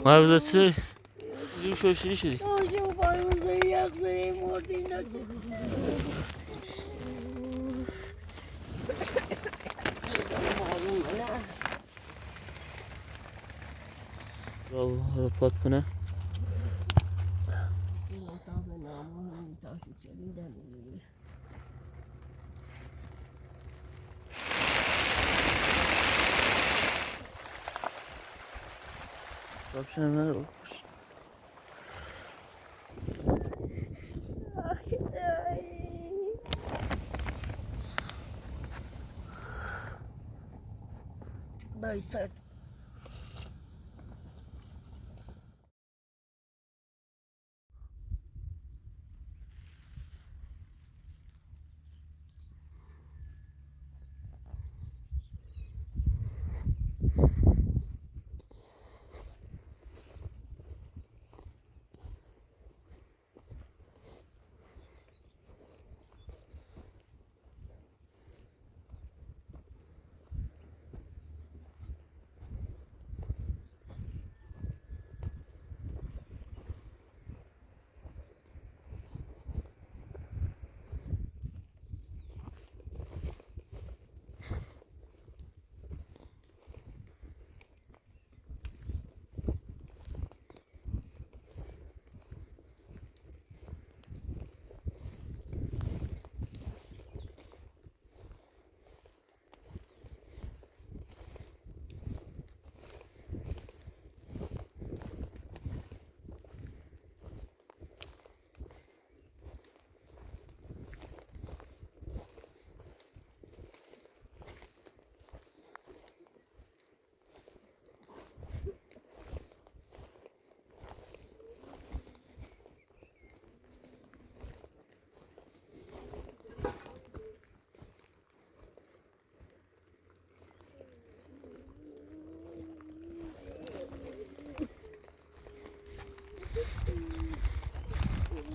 ما بذار چه زور شوشیری شدی آجه و پایمون یک زره مردیم نچه رو پات کنه رابشن من رو بکش بایستد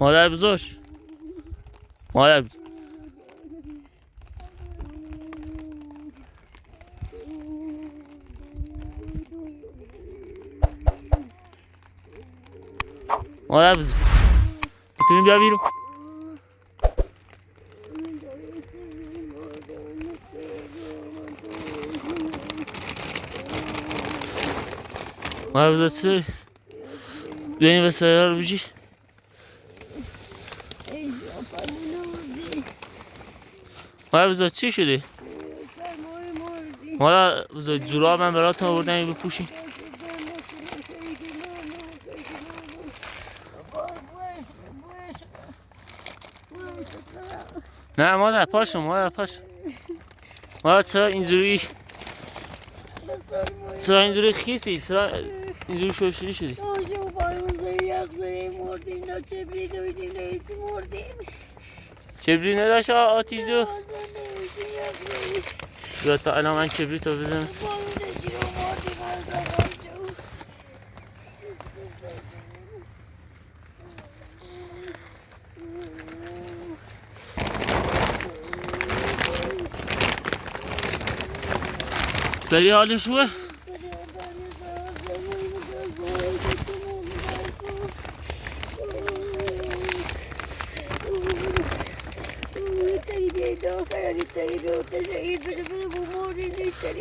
مادر بزرگ مادر بزرگ مادر بزرگ میتونی بیا بیرون مادر بزرگ چه بیا این وسایل رو بجی مادر بزرگ چی شده مادر بزرگ جوراب من براتون آوردم بپوشی نه مادر پاشو مادر پاشو مادر چرا اینجوری خیسی چرا اینجوری شوشیری شدی آجه و پایمون یک زره مردیم نه چبری دویدیم نه هیچی مردیم چبری نداشت آتیش درست نمیشیم یک زره بیا تا الان من کبریت رو بزنم پایمون داشتیم و مردیم از آجه بری حالش خوبه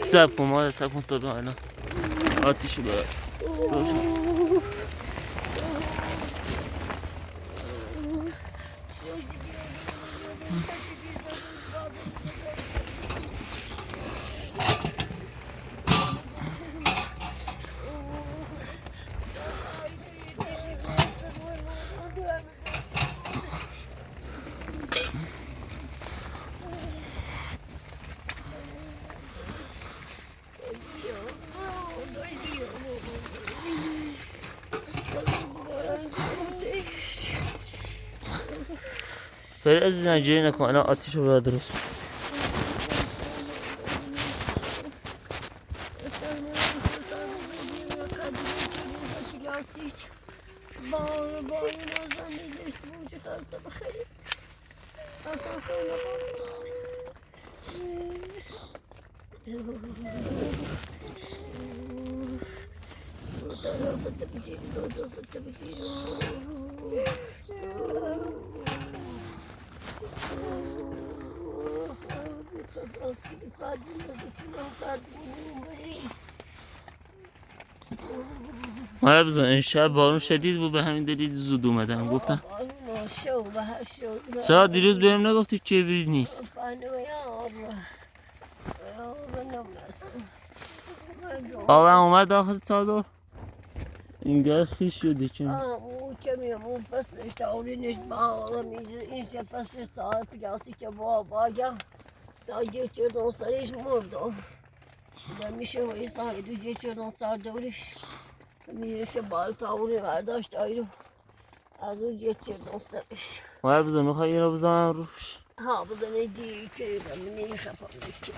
سب کن مادر سب کن تا الان آتیشو برای روشن بری عزیزم اینجوری نکن الان آتیشو برای درست Todo se te pichino, todo se te pichino. مادر بزن این شب بارون شدید بود به همین دلیل زود اومدم گفتم چرا دیروز بهم نگفتی چه بری نیست آقا اومد داخل چادر اینگاه خیش شده چون Uçamıyorum. Pası işte oranın bağlamayız. İşte pası sağ piyası işte baba. Daha geçirdim sarış murdu. Demiş o insan edu geçirdim sardımış. Bir şey bal tavrı vardı işte ayrı. Az önce geçirdim sarış. مادر بزن میخوای این رو بزنم روش Ha bu da ne diyor ki ben ne yapamam ki.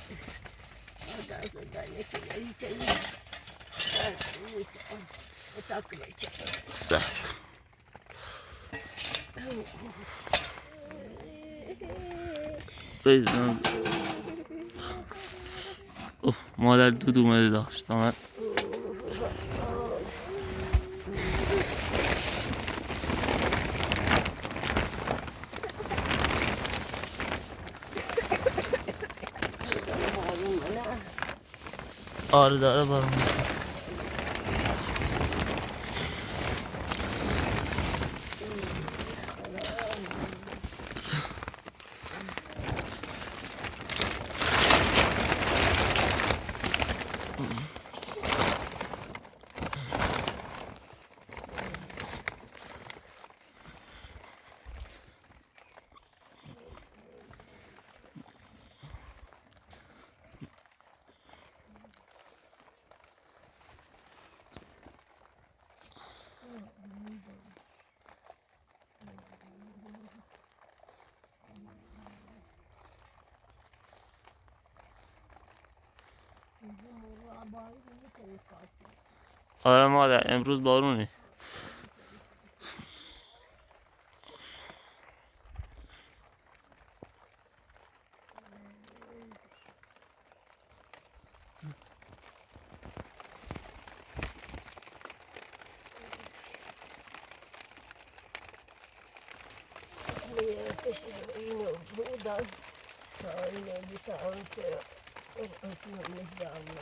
Ondan sonra ne ki ben takmayacağım. صح بزن اوه مادر دود اومده داشت من آره داره بارون آره مادر امروز بارونه Buradan tarihine bir tane öpmemiz lazım.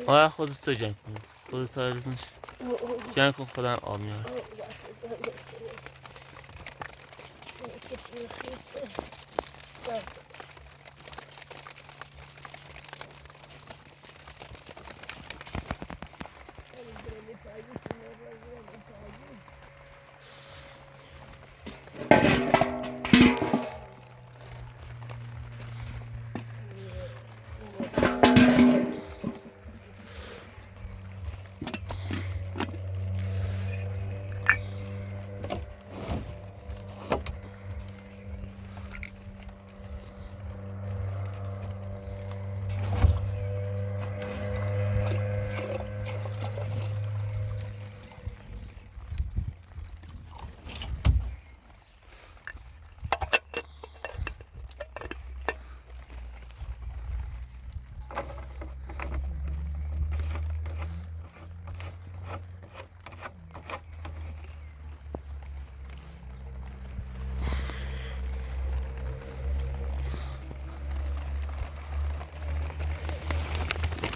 آره خودت تو جنگ کن خودت تایرت نشه جنگ کن خودم آب میاره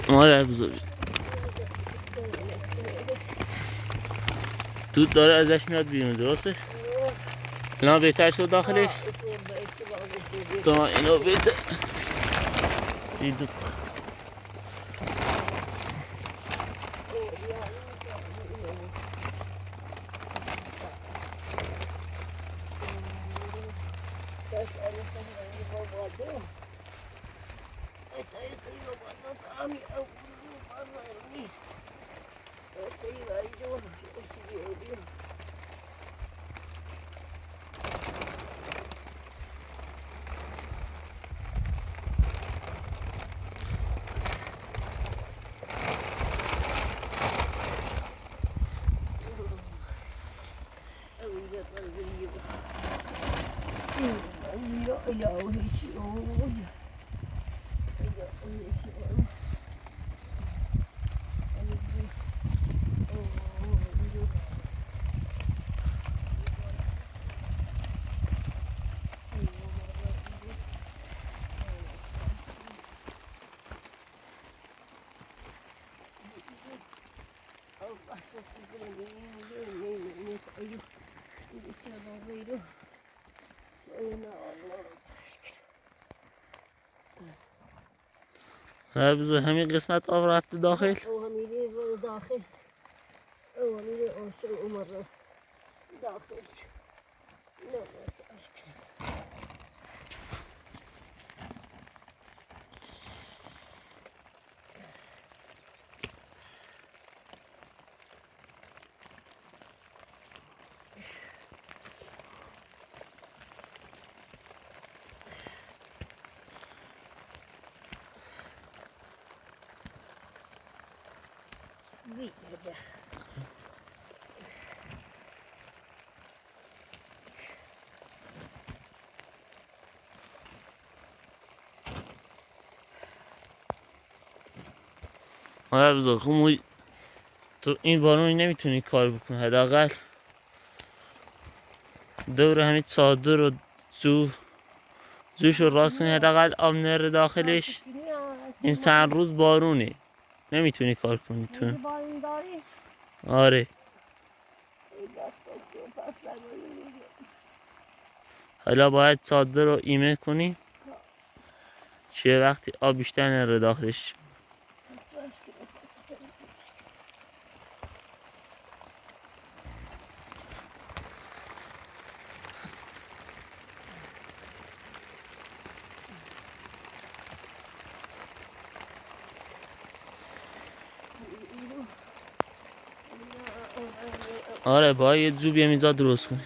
مادر بزرگ دود داره ازش میاد بیرون درسته؟ الان بهتر شد داخلش؟ تا اینو بهتر این دود Allah sizin emeğini ayıp. İçeriden buyurun. Öyle Allah ها بذار همین قسمت آب رفته داخل. او همیشه داخل. او همیشه آشان عمر داخل. نه عشق. Видно. آره بذار خب تو این بارونی نمیتونی کار بکنی، حداقل دور همین چادر و زوش رو راست کنی، حداقل آب نره داخلش. این چند روز بارونه نمیتونی کار کنی تو. آره حالا باید چادر رو ایمه کنی چه وقتی آب بیشتر نره داخلش. آره باید یه جوب یه میزا درست کنی.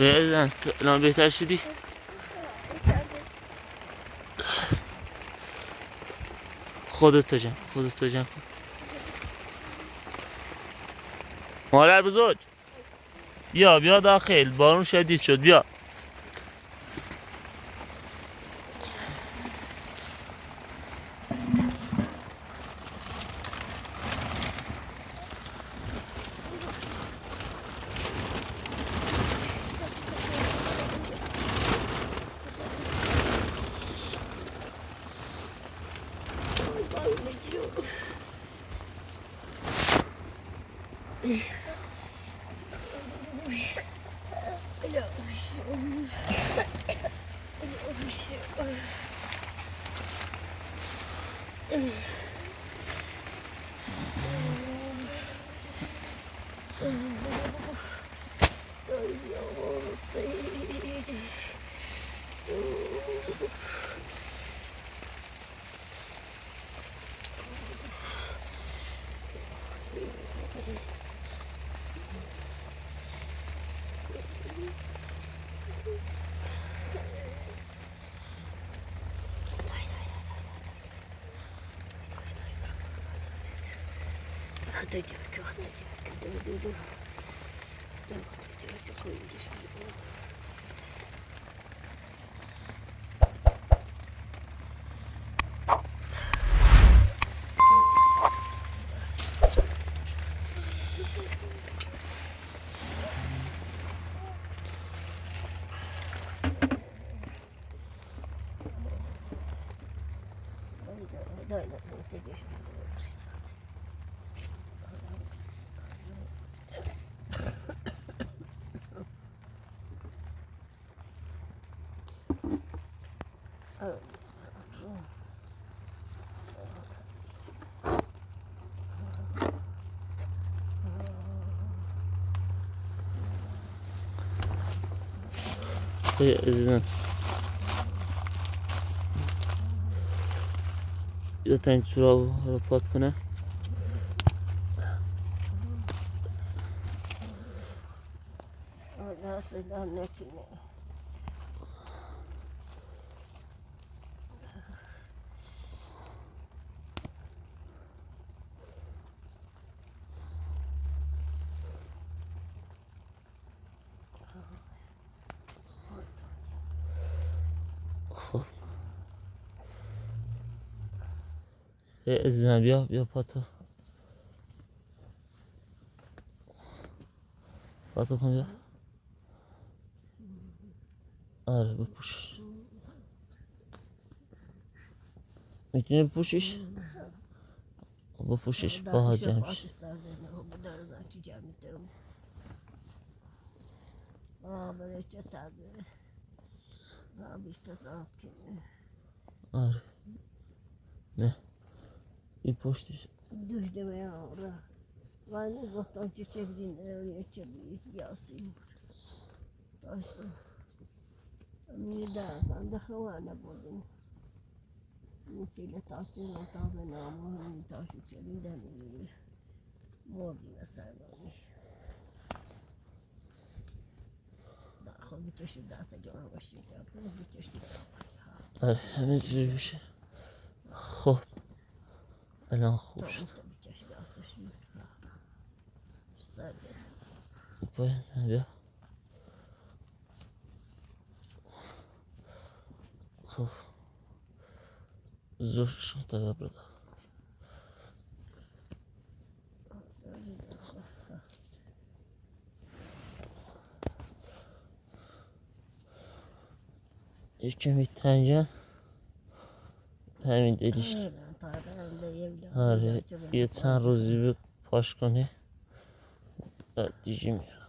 بزن الان بهتر شدی؟ خودت جمع کن. مادر بزرگ بیا داخل، بارون شدید شد، بیا. عزیزم یا تا این سراغ رو پات کنه. دست در نکنه. خب عزیزم بیا پاتو کن بیا. آره بپوشش. میتونی بپوشش؟ بپوشش با جمعش. آره نه این پشتش دوش دمه آره من گفتم که چه بدین چه بیاسیم داشتم میدازم دخواه نبودیم میتیله تاچه تازه نامو همین تاشو چلیدن مردی مثلا خب بتشو دست جان باشی بتشو آره همین جوری بشه. خب الان خوب شد. بتشو دستشو سر باید بیا. خب زورشون تا برده. یکی میتنجن همین دلیش. آره یه چند روزی پاش کنه بعد دیجی میرم.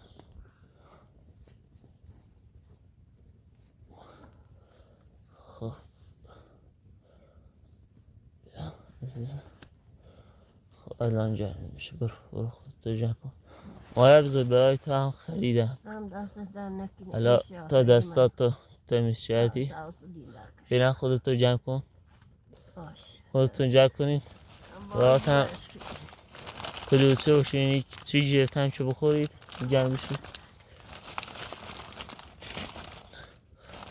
خب بیا عزیزم. خب الان جمع میشه. برو خودتو جمع کن. مادر بزرگ برای تو هم خریدم. هم دست در نکنه. حالا تا دستاتو تمیز کردی بینن خودتو جمع کن. خودتون جمع کنید. راحت هم کلوچه باشین. چی گرفتم که بخورید جمع بشید.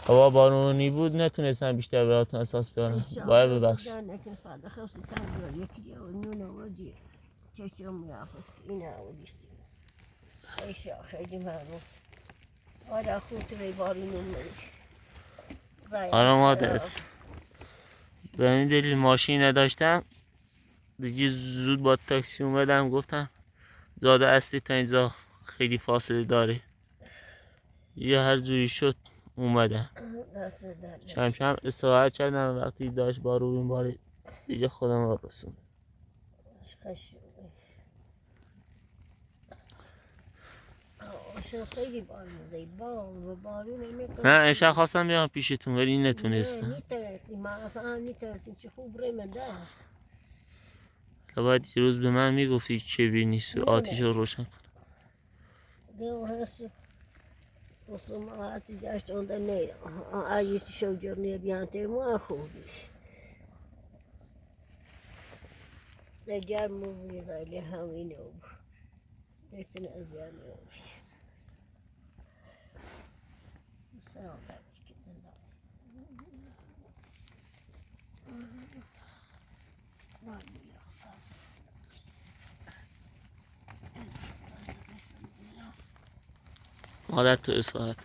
هوا بارونی بود نتونستم بیشتر براتون اساس بیارم. باید ببخش. خیلی ممنون. آره خوب تو بی بارونی نمی. آره مادرت به این دلیل ماشین نداشتم دیگه زود با تاکسی اومدم. گفتم زاده اصلی تا اینجا خیلی فاصله داره یه هر جوری شد اومدم. کم کم استراحت کردم. وقتی داشت بارون بارید دیگه خودم رو رسوندم. خیلی بارون نه امشب خواستم بیام پیشتون ولی نتونستم. میترسیم ما اصلا میترسیم چه خوب رمنده. باید یه روز به من میگفتی چه بینی آتیش رو روشن کن. ده هست وصل هاتی جاشت عند نی عايز شوجرني بيانتي ما خوبيش دجال مو بيزا اللي هاوينو ديتنا أزياني السلام عليكم مادر تو اصفهات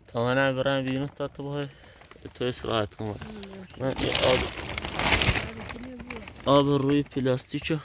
تا منم برم بیرون تا تو باید تو استراحت کن. من یه آب روی پلاستیکو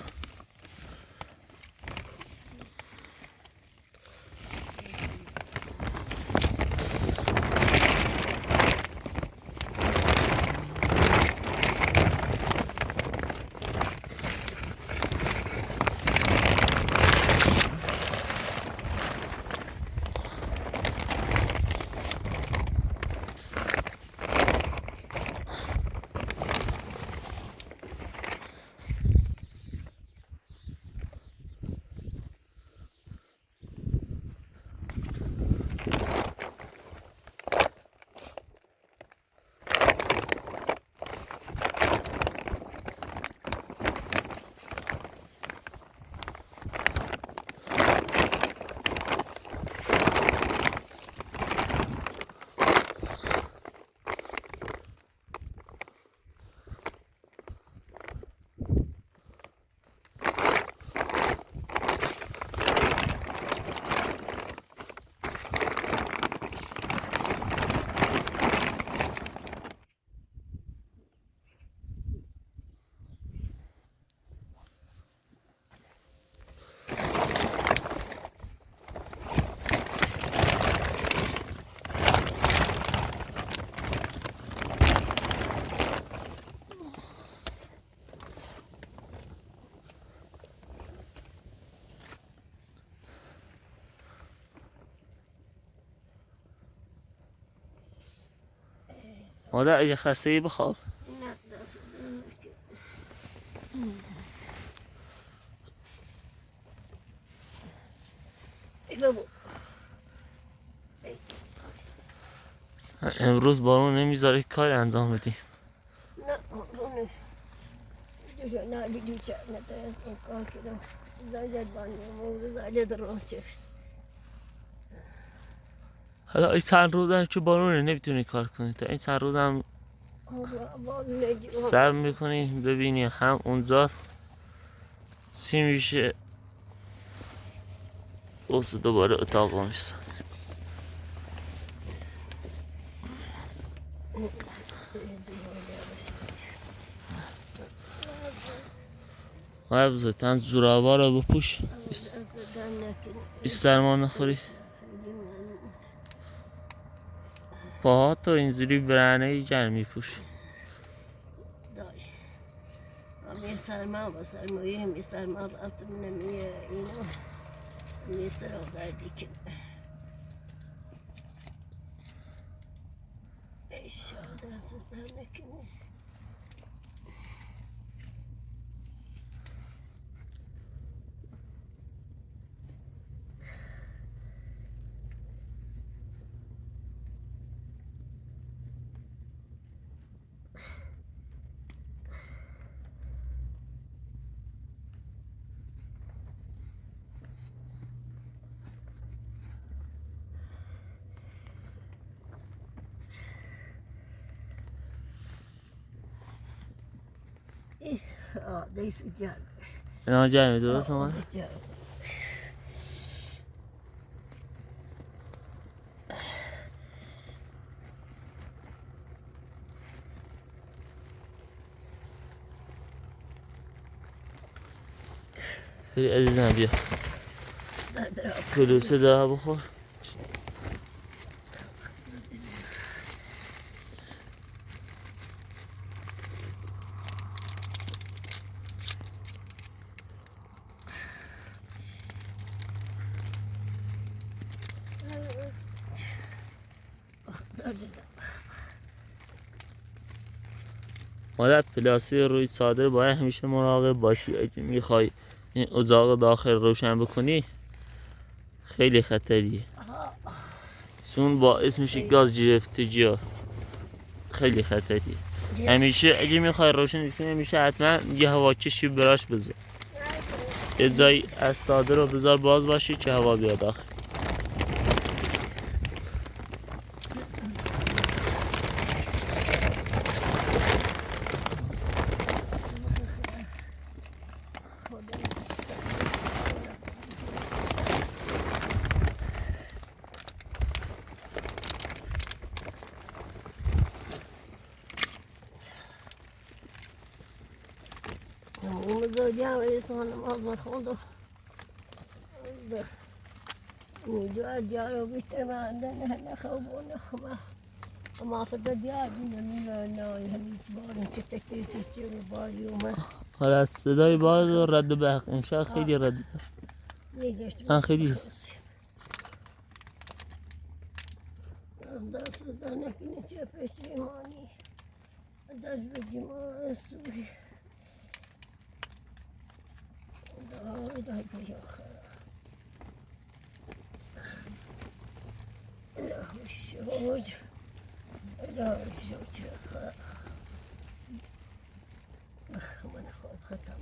مادر اگه خسته ای بخواب. نه دست نکن. ای بابا. امروز بارون نمیذاره کاری انجام بدی. نه اونه جو نه بیدو چه نترسم کار کردم زاید بانی مورد زاید راه چشت حالا این چند روز هم که بارونه نمیتونی کار کنی، تا این چند روز هم صبر میکنی ببینی هم اونجا چی میشه. اوست دوباره اتاق میشه. بزرگتن زورابا رو بپوش سرما نخوری. پاها تو اینجوری برهنه گرم میپوش. می سرما و سرمایه می سرما رفتم نمیه اینو می سر آوردی که ایشان دست در نکنه. دیس جان اینا گرمه درست اومد؟ بری عزیزم بیا کلوسه داره بخور. مادر پلاسی روی چادر باید همیشه مراقب باشی. اگه میخوای این اجاق داخل روشن بکنی خیلی خطریه، چون باعث میشه گاز گرفتگی ها. خیلی خطریه. همیشه اگه میخوای روشن کنی همیشه حتما یه هواکشی براش بذار. یه جایی از چادر رو بذار باز باشی که هوا بیاد داخل. اون زوجها ویسان نماز نخوندم. دو دیارو بیشتر من نه خواب و نخوام. اما فدا دیار نه نه همیشه بارون چه رو باریومه. آره از صدای باز و رد به حق انشاء خیلی رد من خیلی دست نکنی چه پشیمانی دست به جمعه سوی دای بیا خرا الهی شوج الهی شوج خرا من خواب ختم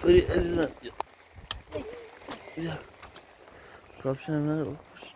بری عزیزم بیا کاپشن من رو بپوش.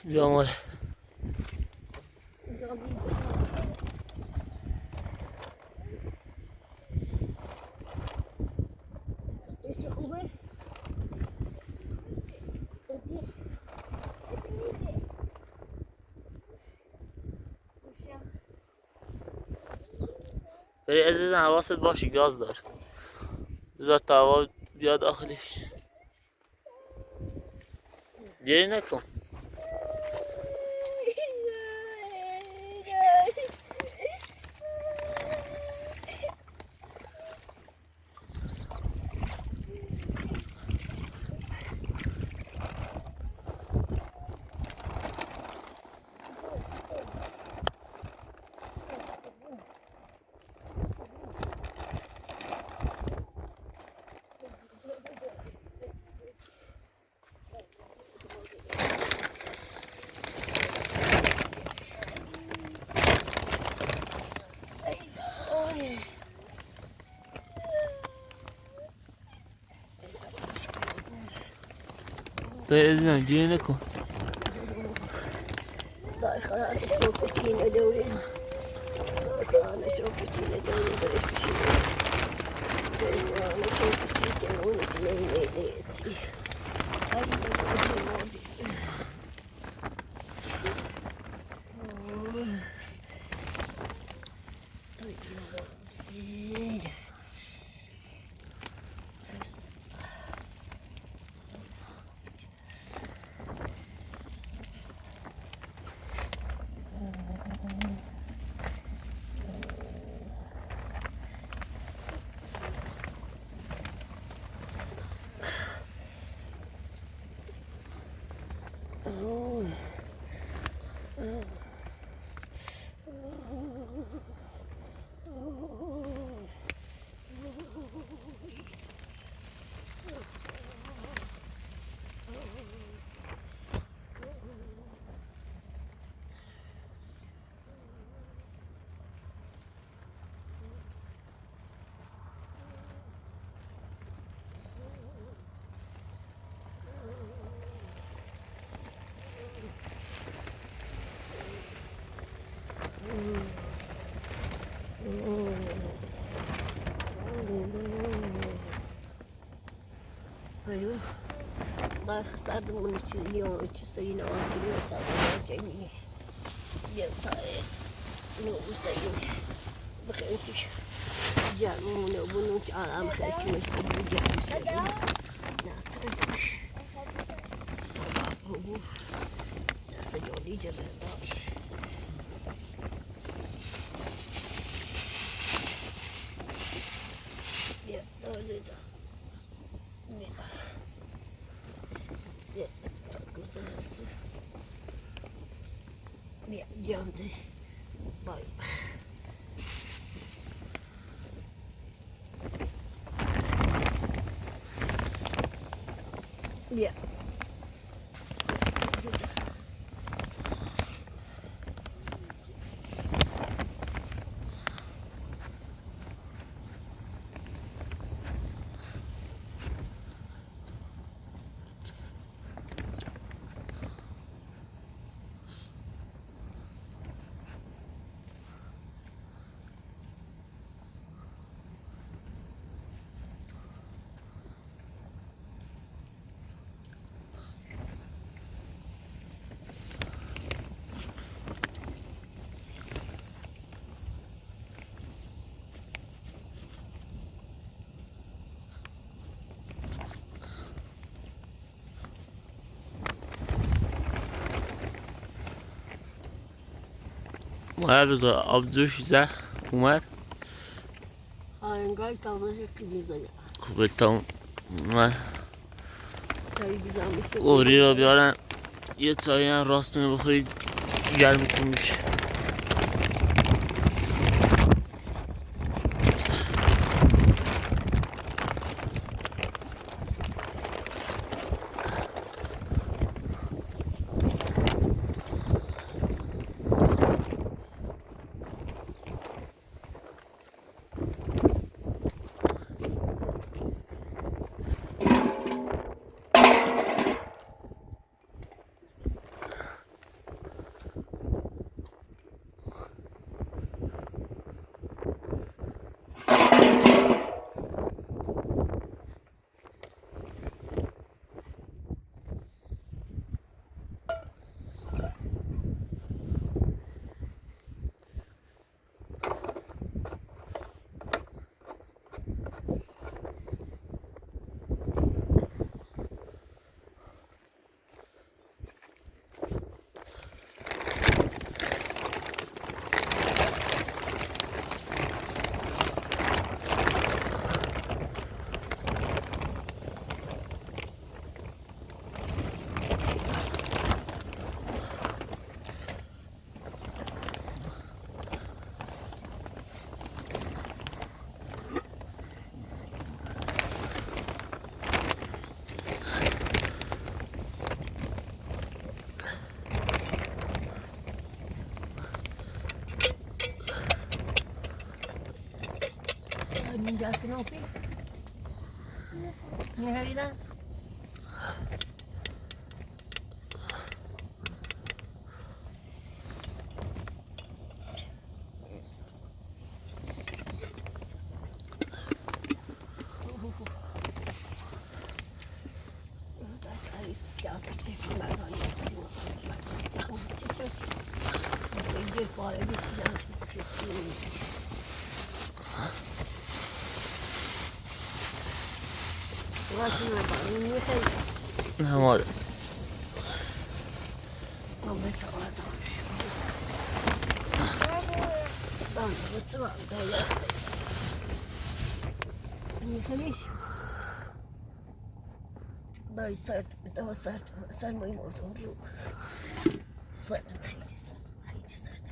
بیامال بری عزیزم حواست باشه گاز دار بذار توا بیا داخلش گری نکن بری عزیزم گری نکن دای خدا نشو کچینه دوری دای خدا نشو کچینه دوری برش بشینه دای خدا نشو کچینه اونش نیتی هر نگاتی مادی دای بیامازی Ayo, dah khasar dengan sini orang cuci nawas kini asal macam ni. Dia tak, no usah ni. Berhenti. Jangan mana bunuh alam kaki macam ni jangan usah. Nak tak. Oh, dah sejauh ni jalan dah. Ya, dah dah. Ya, tak guna su. Ya, jam deh. Baik. Ya. Sudah. ما بذار آب جوش زه اومد انگار تازه کلی داره. خب تا من کاری بیزامی که اوری رو بیارن یه چایی راستونه بخورید گرمتون میشه نهاییدن plastik çektim merdan yapsın. Sıkım çekiyor. Bir para bittiler. Sıkıyorsun. Nasıl yapalım? Niye sen? نه مادر Ahmet ağırdan şu. Ben mutfağa gayet. Niye باي صرت تو صار ما يموت عمره صرت بخيتي صرت بخيتي صرت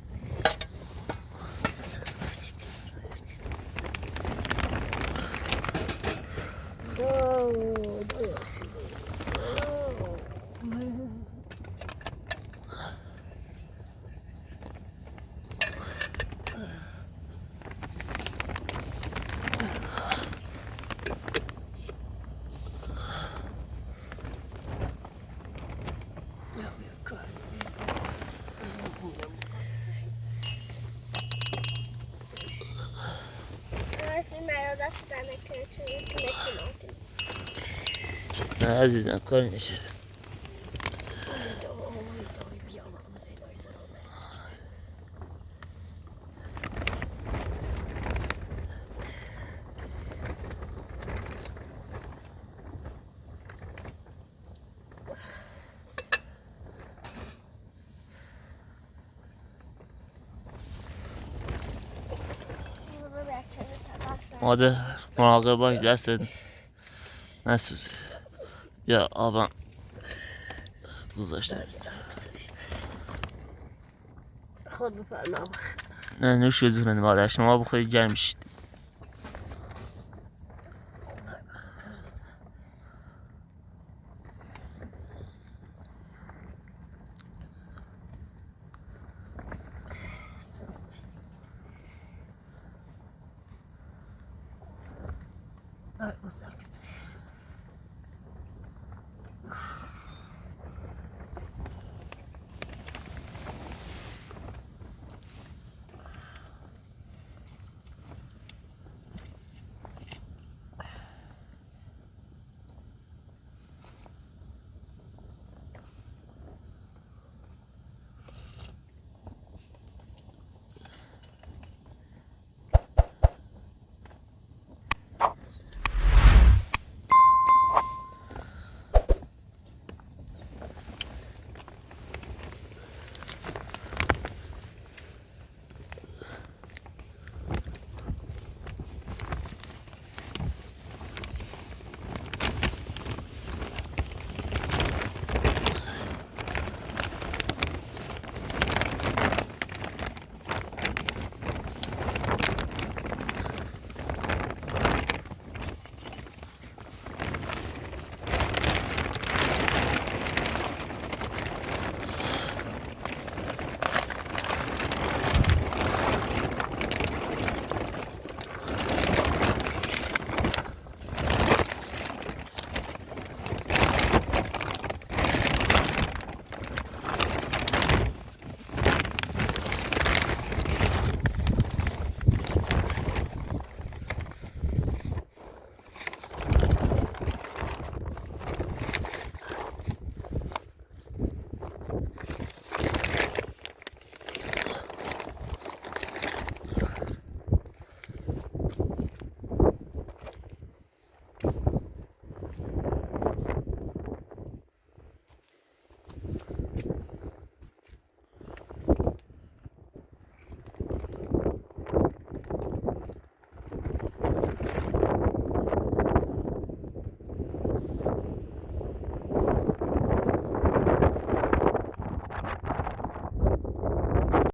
نه عزیزم کاری نشده مادر مراقب باش دستت نسوزه یا آبم گذاشتم خود بفرما نه نوش جون مادر شما بخورید گرم شید Ay, uzak.